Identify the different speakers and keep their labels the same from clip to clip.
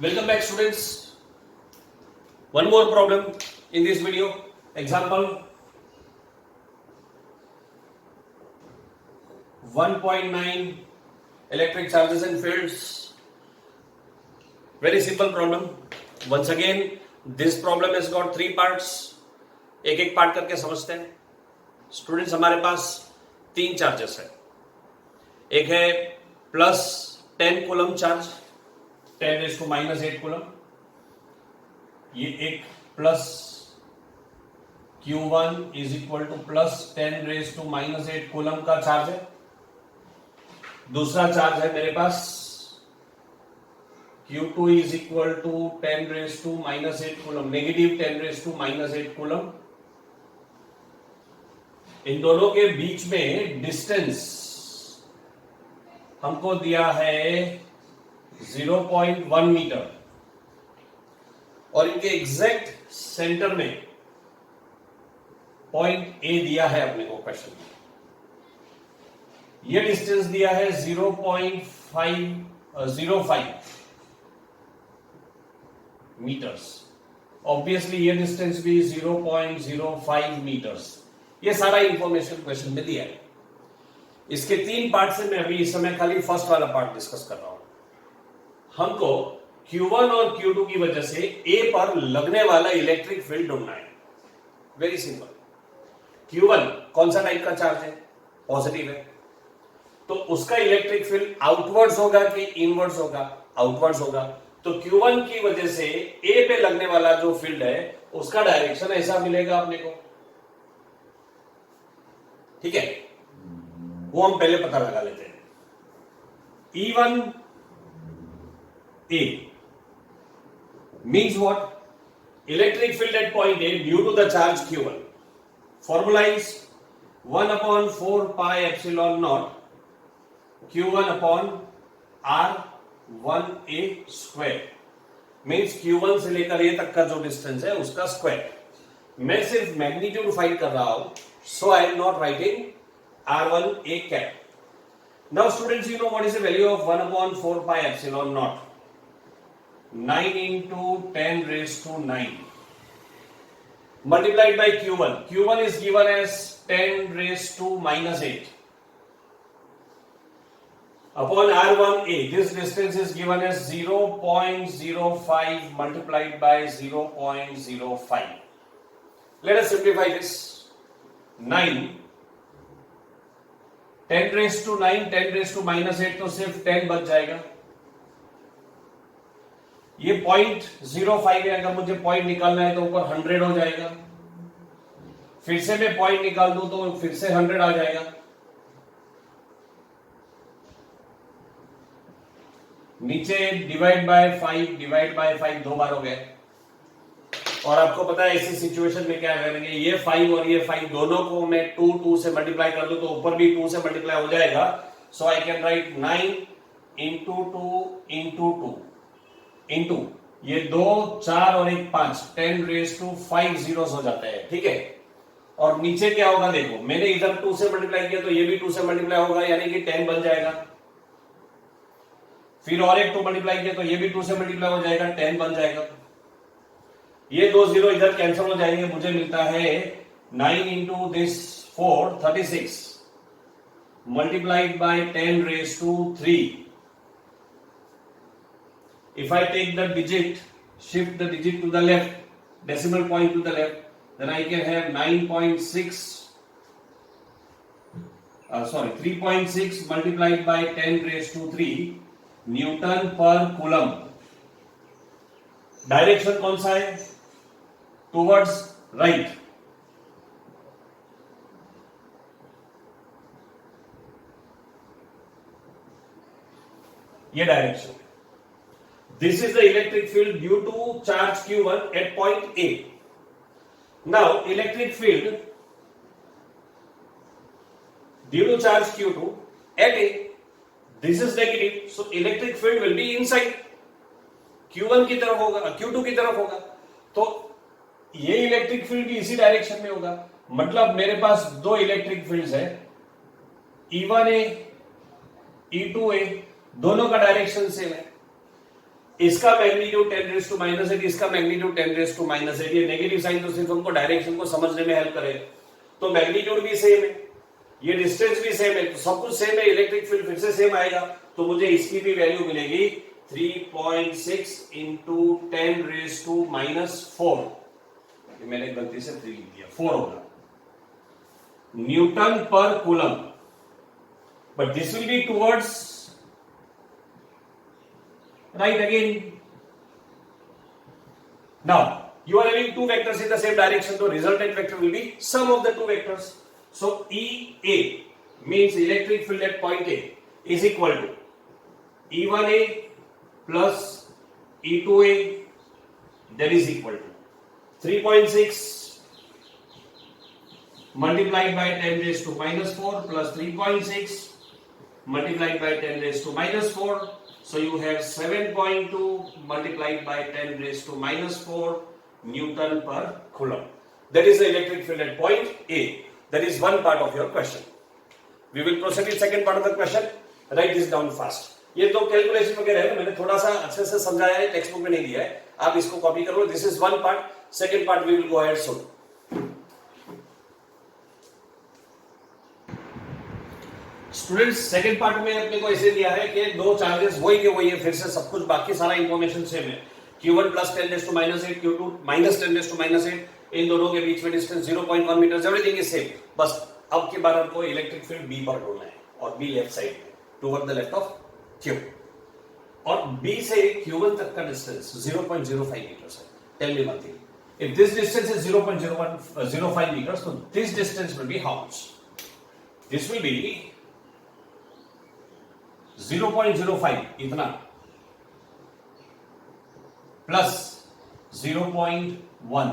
Speaker 1: Welcome back, students. One more problem in this video. Example 1.9 electric charges and fields. Very simple problem. Once again, this problem has got three parts. एक एक part करके समझते हैं. Students, हमारे पास तीन charges है. एक है plus 10 coulomb charge, 10 raise to minus 8 coulomb. ये एक plus Q1 is equal to plus 10 raise to minus 8 coulomb का चार्ज है. दूसरा चार्ज है मेरे पास Q2 is equal to 10 raise to minus 8 coulomb, negative 10 raise to minus 8 coulomb. इन दोनों के बीच में डिस्टेंस हमको दिया है 0.1 मीटर और इनके एग्जैक्ट सेंटर में पॉइंट ए दिया है अपने को क्वेश्चन में. यह डिस्टेंस दिया है 0.505 मीटर्स. ऑब्वियसली यह डिस्टेंस भी 0.05 मीटर्स. ये सारा इंफॉर्मेशन क्वेश्चन में दिया है. इसके तीन पार्ट से मैं अभी इस समय खाली फर्स्ट वाला पार्ट डिस्कस कर रहा हूं. हमको Q1 और Q2 की वजह से A पर लगने वाला इलेक्ट्रिक फील्ड ढूंढना है. Very simple. Q1 कौन सा टाइप का चार्ज है? पॉजिटिव है. तो उसका इलेक्ट्रिक फील्ड आउटवर्ड्स होगा कि इनवर्ड्स होगा? आउटवर्ड्स होगा. तो Q1 की वजह से A पे लगने वाला जो फील्ड है उसका डायरेक्शन ऐसा मिलेगा अपने को. ठीक है, वो हम पहले पता लगा लेते हैं. E1 A means what? Electric field at point A due to the charge Q1. Formula is 1 upon 4 pi epsilon naught Q1 upon R1A square. Means Q1 से लेकर ये तक का जो डिस्टेंस है उसका स्क्वायर. मैं सिर्फ मैग्नीट्यूड फाइंड कर रहा हूं, so I am not writing R1A cap. Now students, you know what is the value of 1 upon 4 pi epsilon naught? 9 into 10 raised to 9 multiplied by Q1. Q1 is given as 10 raised to minus 8 upon R1A. This distance is given as 0.05 multiplied by 0.05. Let us simplify this. 9 10 raised to 9, 10 raised to minus 8 तो सिर्फ 10 बच जाएगा. ये 0.05 है. अगर मुझे point निकालना है तो ऊपर 100 हो जाएगा. फिर से मैं पॉइंट निकाल दूं तो फिर से 100 आ जाएगा. नीचे डिवाइड बाय 5 दो बार हो गए. और आपको पता है ऐसी सिचुएशन में क्या करेंगे, ये 5 और ये 5 दोनों को मैं 2 से मल्टीप्लाई कर दूं तो ऊपर भी 2 से मल्टीप्लाई हो जाएगा. So I can write 9 into 2 into 2 into ये 2 4 और 1 5 10 रेज़ टू 5 zeros हो जाते हैं. ठीक है, और नीचे क्या होगा देखो, मैंने इधर 2 से मल्टीप्लाई किया तो ये भी 2 से मल्टीप्लाई होगा, यानी कि 10 बन जाएगा. फिर और एक 2 मल्टीप्लाई किया तो ये भी 2 से मल्टीप्लाई हो जाएगा, 10 बन जाएगा. ये 2 0 इधर कैंसिल हो जाएंगे. मुझे मिलता है 9 into this 4 36 multiplied by 10 raised to 3. If I take the digit, shift the digit to the left, decimal point to the left, then I can have 3.6 multiplied by 10 raised to 3 Newton per coulomb. Direction कौन सा है? Towards right. ये direction. This is the electric field due to charge Q1 at point A. Now electric field due to charge Q2 at A. This is negative, so electric field will be inside. Q1 की तरफ होगा, Q2 की तरफ होगा, तो ये electric field भी इसी डायरेक्शन में होगा. मतलब मेरे पास दो इलेक्ट्रिक फील्ड्स है, E1A E2A, दोनों का डायरेक्शन सेम है. इसका मैग्नीट्यूड 10⁻⁸, इसका मैग्नीट्यूड 10⁻⁸। ये नेगेटिव साइन तो सिर्फ हमको डायरेक्शन को समझने में हेल्प करेगा। तो मैग्नीट्यूड भी सेम है, ये डिस्टेंस भी सेम है, तो सब कुछ सेम है, इलेक्ट्रिक फील्ड फिर से सेम आएगा। तो मुझे इसकी भी वैल्यू मिलेगी 3.6 इंटू 10⁻⁻⁴। मैंने गलती से 3 लिख दिया, 4 होगा Newton per coulomb. But this will be towards right again. Now you are having two vectors in the same direction, so resultant vector will be sum of the two vectors. So EA means electric field at point A is equal to E1A plus E2A, that is equal to 3.6 multiplied by 10⁻⁻⁴ plus 3.6 multiplied by 10⁻⁻⁴. So you have 7.2 multiplied by 10⁻⁻⁴ Newton per Coulomb. That is the electric field at point A. That is one part of your question. We will proceed with second part of the question. Write this down fast. ये तो calculation वगैरह है, मैंने थोड़ा सा अच्छे से समझाया है, टेक्स्ट बुक में नहीं दिया है, आप इसको कॉपी कर लो. This is one part. Second part we will go ahead soon. Students second part में अपने को ऐसे दिया है कि दो चार्जेस वही के वही है, फिर से सब कुछ बाकी सारा इंफॉर्मेशन सेम है. Q1 प्लस 10⁻⁸, Q2 माइनस 10⁻⁸, इन दोनों के बीच में distance 0.1 meter, everything is same. बस अब की बार हमको इलेक्ट्रिक फील्ड बी पर ढूंढना है, और बी लेफ्ट साइड में toward the left of Q, और B से Q1 तक का डिस्टेंस 0.05 मीटर्स है. Tell me one thing, if this distance is 0.05 meters, so this distance will be how much? This will be 0.05 इतना plus 0.1,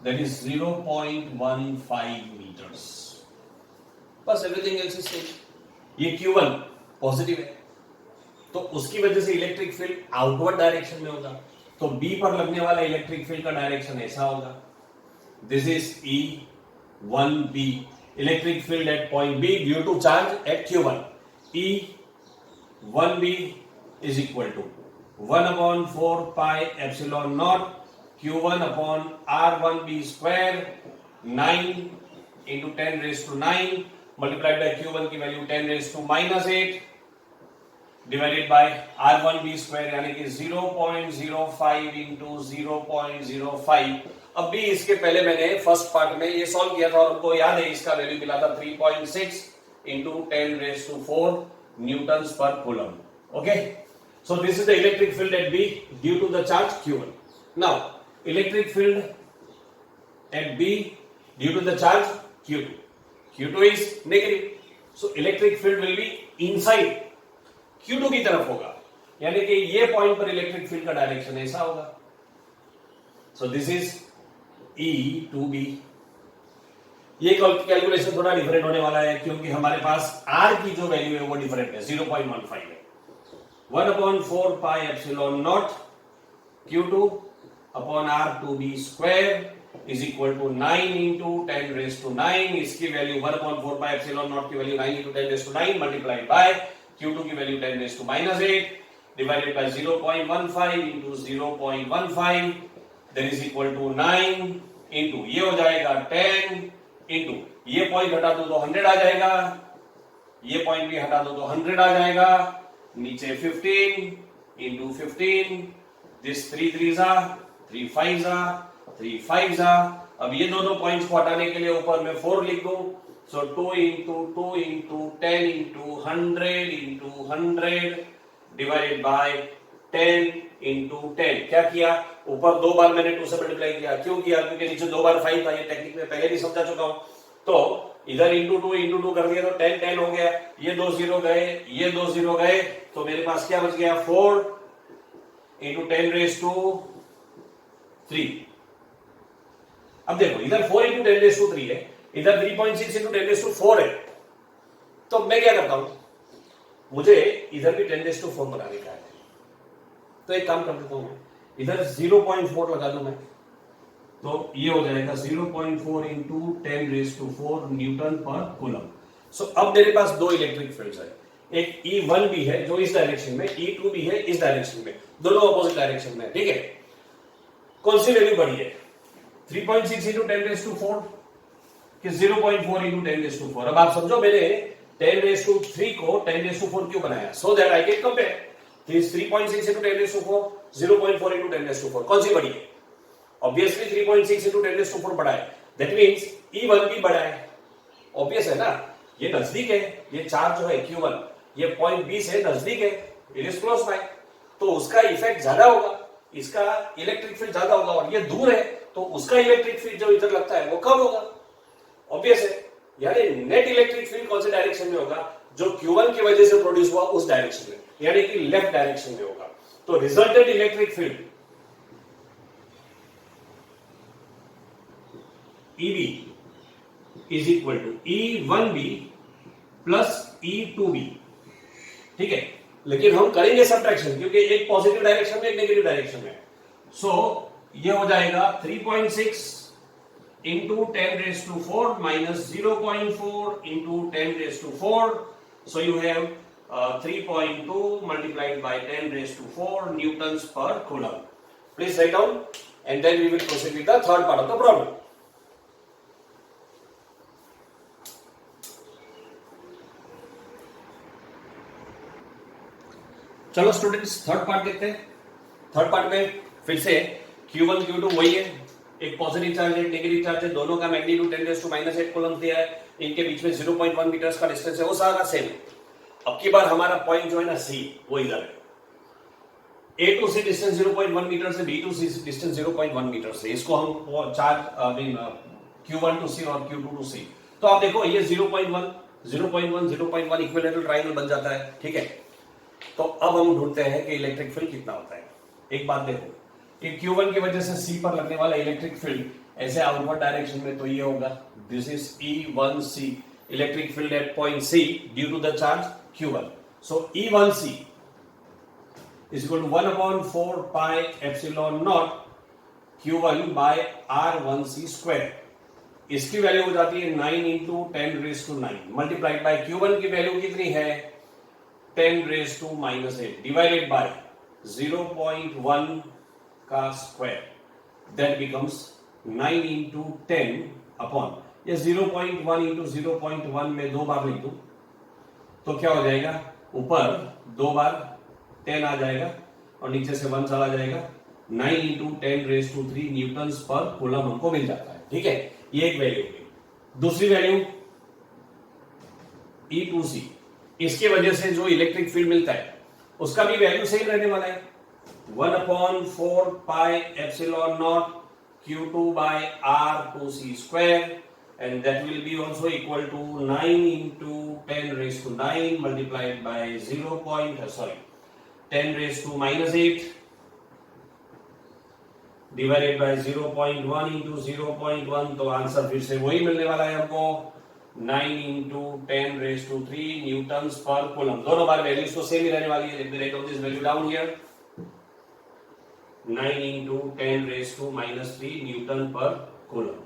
Speaker 1: that is 0.15 meters. बस everything else is same. ये Q1 positive है, तो उसकी वजह से electric field outward direction में होगा, तो B पर लगने वाला इलेक्ट्रिक फील्ड का डायरेक्शन ऐसा होगा. This is E1B, electric field at point B due to charge at Q1. E1B is equal to 1/4 pi epsilon naught Q1 upon R1B square 9 into 10⁻⁹ multiplied by Q1 की value 10⁻⁻⁸ divided by R1B square यानी कि 0.05 into 0.05. अब भी इसके पहले मैंने first part में ये सॉल्व किया था, और हमको याद है इसका वैल्यू मिला था 3.6 into 10⁻⁴ newtons per coulomb. Okay, so this is the electric field at B due to the charge Q1. Now electric field at B due to the charge Q2. Q2 is negative, so electric field will be inside Q2 की तरफ होगा, यानी कि ये point पर electric field का direction ऐसा होगा. So this is E2B. ये कैलकुलेशन थोड़ा डिफरेंट होने वाला है, क्योंकि हमारे पास R की जो वैल्यू है वो डिफरेंट है, 0.15 है. 1/4 pi epsilon naught Q2 upon R2B square is equal to 9 into 10⁻⁹. इसकी वैल्यू 1/4 pi epsilon naught की value 9 into 10⁻⁹ multiplied by Q2 की value 10⁻⁸ divided by 0.15 into 0.15, that is equal to 9 into ये हो जाएगा 10 इंटू ये point हटा दो तो 100 आ जाएगा, ये पॉइंट भी हटा दो तो 100 आ जाएगा, नीचे 15 into 15, this 3 3s 3 5s 3 5s. अब ये दोनों पॉइंट्स को हटाने के लिए ऊपर में 4 लिख दो, सो 2 into 10 into 100 into 100 divided by 10 into 10. क्या किया, ऊपर 2 बार मैंने 2 से मल्टीप्लाई किया. क्यों किया, क्योंकि नीचे 2 बार 5 था, ये टेक्निक में पहले भी समझा चुका हूं. तो इधर into 2 कर दिया तो 10 हो गया, ये 2 0 गए, ये 2 0 गए, तो मेरे पास क्या बच गया, 4 into 10⁻⁵. अब देखो इधर 4 into 10⁻⁵ है, इधर 3.6 into 10⁻⁴ है. तो मैं क्या करता हूं, मुझे इधर भी 10⁻⁴ बनाने का है, तो एक काम कर देता हूं, इधर 0.4 लगा दूं मैं, तो ये हो जाएगा 0.4 into 10⁻⁴ न्यूटन पर कूलम. सो अब मेरे पास दो इलेक्ट्रिक फील्ड्स है, एक E1 भी है जो इस डायरेक्शन में, E2 भी है इस डायरेक्शन में, दोनों अपोजिट डायरेक्शन में, ठीक है। कौन सी वैल्यू बड़ी है, 3.6 इंटू 10⁻⁴ कि 0.4 इंटू 10⁻⁴? अब आप समझो मैंने 10⁻³ को 10⁻⁴ क्यों बनाया, so that I can compare this 3.6 into 10⁻⁴, 0.4 into 10⁻⁴, कौन सी बड़ी है? ऑब्वियसली 3.6 इंटू 10⁻⁴ बड़ा है, दैट मीन्स E1 भी बड़ा है, ऑब्वियस है ना, ये नजदीक है, ये चार्ज जो है Q1 ये पॉइंट B से नजदीक है, इट इज क्लोज बाय, तो उसका इफेक्ट ज्यादा होगा, इसका इलेक्ट्रिक फील्ड ज्यादा होगा, और ये दूर है तो उसका इलेक्ट्रिक फील्ड जो इधर लगता है वो कम होगा, ऑब्वियस है। यानी नेट इलेक्ट्रिक फील्ड कौन से डायरेक्शन में होगा, जो Q1 की वजह से प्रोड्यूस हुआ उस डायरेक्शन में, यानी कि लेफ्ट डायरेक्शन में होगा। तो resultant electric field EB is equal to E1B plus E2B, ठीक है। लेकिन हम करेंगे सबट्रैक्शन, क्योंकि एक पॉजिटिव डायरेक्शन में एक नेगेटिव डायरेक्शन में, सो ये हो जाएगा 3.6 into 10⁻⁴ minus 0.4 into 10⁻⁴, so you have 3.2 multiplied by 10⁻⁴ newtons per coulomb. Please write down and then we will proceed with the third part of the problem. चलो students third part देखते हैं। Third part में फिर से Q1 Q2 वही है, एक positive charge एक नेगेटिव चार्ज है, दोनों का मैग्नीट्यूड 10⁻⁻⁸ कूलम्ब दिया है, इनके बीच में 0.1 मीटर्स का डिस्टेंस है, वो सारा सेम है। अब की बार हमारा पॉइंट जो है ना C, वो इधर है। A to C distance 0.1 meter से, B to C distance 0.1 meter से, इसको हम चार्ज Q1 टू C और Q2 टू C, तो आप देखो ये 0.1 0.1 0.1 इक्विलेटरल ट्रायंगल बन जाता है, ठीक है। तो अब हम ढूंढते हैं कि इलेक्ट्रिक फील्ड कितना होता है। एक बात देखो कि Q1 की वजह से C पर लगने वाला इलेक्ट्रिक फील्ड ऐसे आउटवर्ड डायरेक्शन में, तो ये होगा this is E1C, electric field at point C due to the charge Q1, so E1C is equal to 1/4 pi epsilon naught Q1 by R1C square. इसकी वैल्यू हो जाती है 9 इंटू 10⁻⁹ मल्टीप्लाइड बाय Q1 की value कितनी है 10⁻⁻8 divided by 0.1 का square, that becomes 9 into 10 upon, ये 0.1 into 0.1 में 2 बार लिख दूं तो क्या हो जाएगा, ऊपर 2 बार 10 आ जाएगा और नीचे से 1 चला जाएगा, 9 इंटू 10⁻³ न्यूटन्स पर कूलम हमको मिल जाता है, ठीक है। ये एक वैल्यू होगी। दूसरी वैल्यू E2C, इसके वजह से जो इलेक्ट्रिक फील्ड मिलता है उसका भी वैल्यू सेम रहने वाला है, 1/4 pi epsilon naught Q2 by R2C square, and that will be also equal to 9 into 10⁻⁹ multiplied by 10⁻⁻8 divided by 0.1 into 0.1, तो आंसर फिर से वही मिलने वाला है हमको 9 into 10⁻³ न्यूटन्स पर कूलम। दोनों बार वैल्यूज तो सेम ही रहने वाली है, let me write down this value down here, 9 into 10⁻³ newton per coulomb.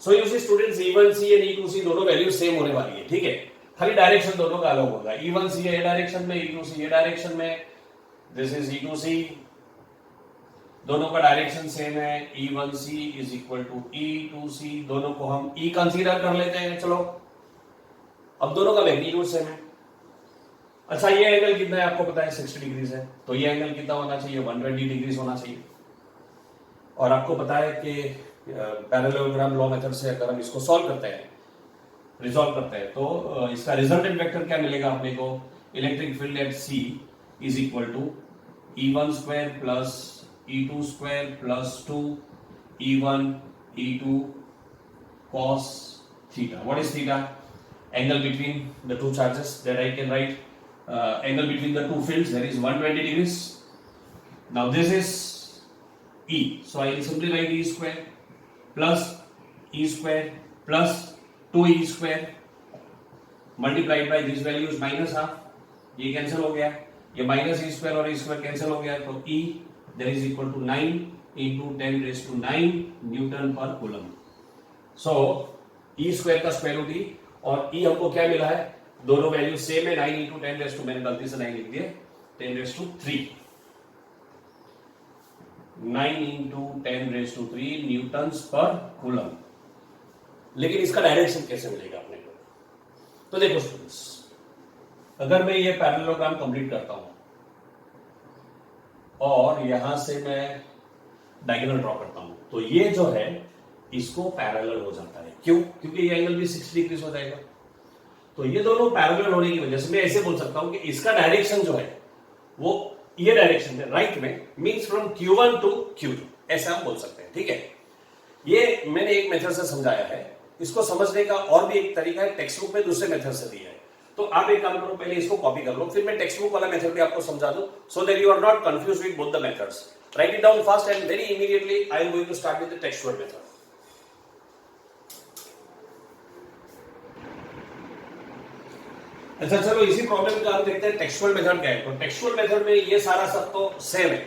Speaker 1: So you see students, E1C और E2C दोनों वैल्यू सेम होने वाली है, ठीक है, खाली डायरेक्शन दोनों का अलग होगा। E1C ये डायरेक्शन में, E2C ये डायरेक्शन में, दिस इज E2C, दोनों का डायरेक्शन सेम है, E1C is equal to E2C, दोनों को हम E कंसीडर कर लेते हैं। चलो अब दोनों का मैग्नीट्यूड सेम है। अच्छा ये एंगल कितना है आपको पता है 60 डिग्रीज है, तो ये एंगल कितना होना चाहिए 120 डिग्रीज होना चाहिए। और आपको पता है कि पैरेललोग्राम लॉ मेथड से अगर हम इसको सॉल्व करते हैं, रिजॉल्व करते हैं, तो इसका रिजल्टेंट वेक्टर क्या मिलेगा अपने को, electric field at C is equal to E1 square plus E2 square plus 2 E1 E2 cos theta. What is theta? Angle between the two charges that I can write. Angle between the two fields, that is 120 degrees. Now this is E, so I will simply write E square plus E square plus 2E square multiplied by this value is minus half, ये cancel हो गया, ये minus E square और E square cancel हो गया, तो E that is equal to 9 into 10⁻⁹ Newton per coulomb. So E square का square root E, और E हमको क्या मिला है दोनों वैल्यू सेम है, 9 इंटू 10 रेज टू, मैंने गलती से 9 लिख दिया, 10 raise to 3, 9 into 10 raise to 3 newtons per coulomb. लेकिन इसका डायरेक्शन कैसे मिलेगा अपने को? तो देखो स्टूडेंट्स, अगर मैं ये पैरेललोग्राम कंप्लीट करता हूं और यहां से मैं डायगोनल ड्रॉ करता हूं, तो ये जो है इसको पैरेलल हो जाता है। क्यों? क्योंकि ये एंगल भी 60 डिग्री हो जाएगा। तो ये दोनों पैरेलल होने की वजह से मैं ऐसे बोल सकता हूं कि इसका डायरेक्शन जो है वो ये डायरेक्शन है राइट में, means from Q1 to Q2, ऐसा हम बोल सकते हैं। ठीक है, ये मैंने एक मेथड से समझाया है। इसको समझने का और भी एक तरीका है, टेक्स्ट बुक में दूसरे मेथड से दिया है। तो आप एक काम करो, पहले इसको कॉपी कर लो, फिर मैं टेक्स्ट बुक वाला मेथड भी आपको समझा दूं, so that you are not confused with both the methods. Write it down fast and very immediately I am going to start with the textual method. अच्छा चलो, इसी प्रॉब्लम का हम देखते हैं टेक्सचुअल मेथड क्या है। तो टेक्सचुअल मेथड में ये सारा सब तो सेम है,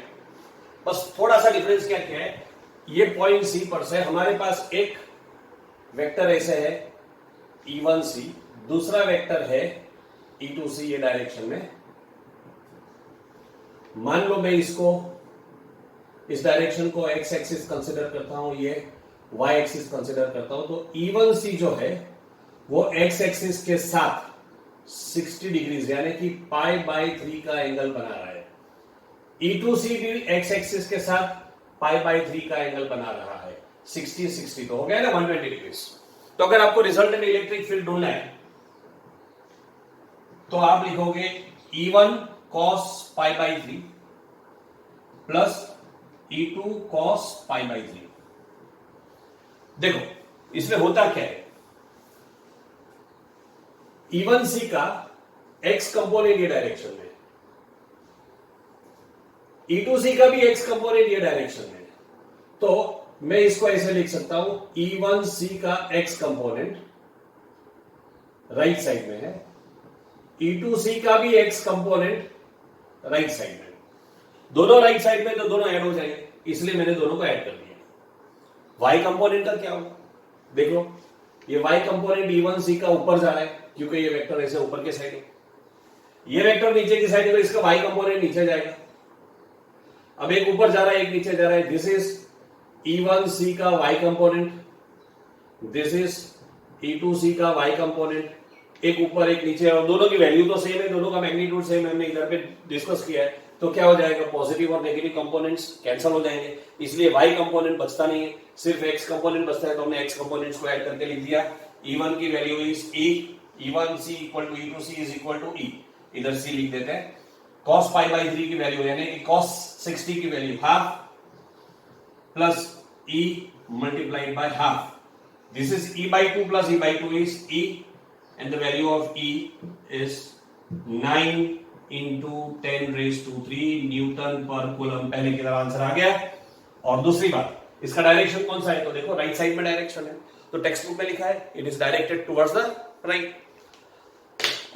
Speaker 1: बस थोड़ा सा डिफरेंस क्या क्या है। ये पॉइंट सी पर से हमारे पास एक वेक्टर ऐसे है E1C, दूसरा वेक्टर है E2C, ये डायरेक्शन में। मान लो मैं इसको, इस डायरेक्शन को x एक्सिस कंसिडर करता हूं, ये y एक्सिस कंसिडर करता हूं। तो E1C जो है वो x एक्सिस के साथ 60 डिग्रीज यानी कि π/3 का एंगल बना रहा है। E2C भी x एक्सिस के साथ π/3 का एंगल बना रहा है, 60 तो हो गया ना 120 डिग्रीज। तो अगर आपको रिजल्टेंट इलेक्ट्रिक फील्ड ढूंढना है तो आप लिखोगे E1 cos π/3 plus E2 cos π/3। देखो इसमें होता क्या है, E1C का x कंपोनेंट ये डायरेक्शन में, E2C का भी x कंपोनेंट ये डायरेक्शन में। तो मैं इसको ऐसे लिख सकता हूं, E1C का x कंपोनेंट राइट साइड में है, E2C का भी x कंपोनेंट राइट साइड में। दोनों राइट साइड में तो दोनों ऐड हो जाएंगे, इसलिए मैंने दोनों को ऐड कर दिया। y कंपोनेंट का क्या होगा, देखो ये y कंपोनेंट E1C का ऊपर जा रहा है क्योंकि ये वेक्टर ऐसे ऊपर के साइड है, ये वेक्टर नीचे की साइड है तो इसका y कंपोनेंट नीचे जाएगा। अब एक ऊपर जा रहा है एक नीचे जा रहा है, दिस इज E1C का y component, this is E2C का y कंपोनेंट, एक ऊपर एक नीचे, और दोनों की वैल्यू तो सेम है, दोनों का मैग्नीट्यूड सेम है, हमने इधर पे डिस्कस किया है। तो क्या हो जाएगा, पॉजिटिव और नेगेटिव कंपोनेंट्स कैंसिल हो जाएंगे, इसलिए y कंपोनेंट बचता नहीं है, सिर्फ x कंपोनेंट बचता है। तो हमने x कंपोनेंट्स को ऐड करके लिख दिया। E1 की value is E, E1C equal to E2C is equal to E, इधर C लिख देते हैं। cos π/3 की वैल्यू यानी कि cos 60 की value half plus E multiplied by half. This is E/2 plus E/2 is E, and the value of E is 9 into 10 raised to 3 Newton per coulomb. पहले की तरह आंसर आ गया। और दूसरी बात, इसका डायरेक्शन कौन सा है, तो देखो राइट साइड में डायरेक्शन है, तो टेक्स्ट बुक में लिखा है it is directed towards the right.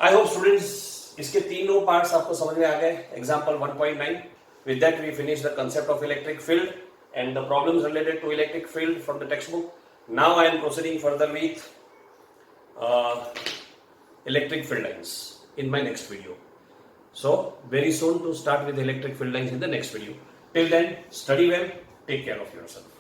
Speaker 1: I hope students इसके तीनों पार्ट्स आपको समझ में आ गए। Example 1.9, with that we finish the concept of electric field and the problems related to electric field from the textbook. Now I am proceeding further with electric field lines in my next video. So very soon to start with electric field lines in the next video. Till then, study well, take care of yourself.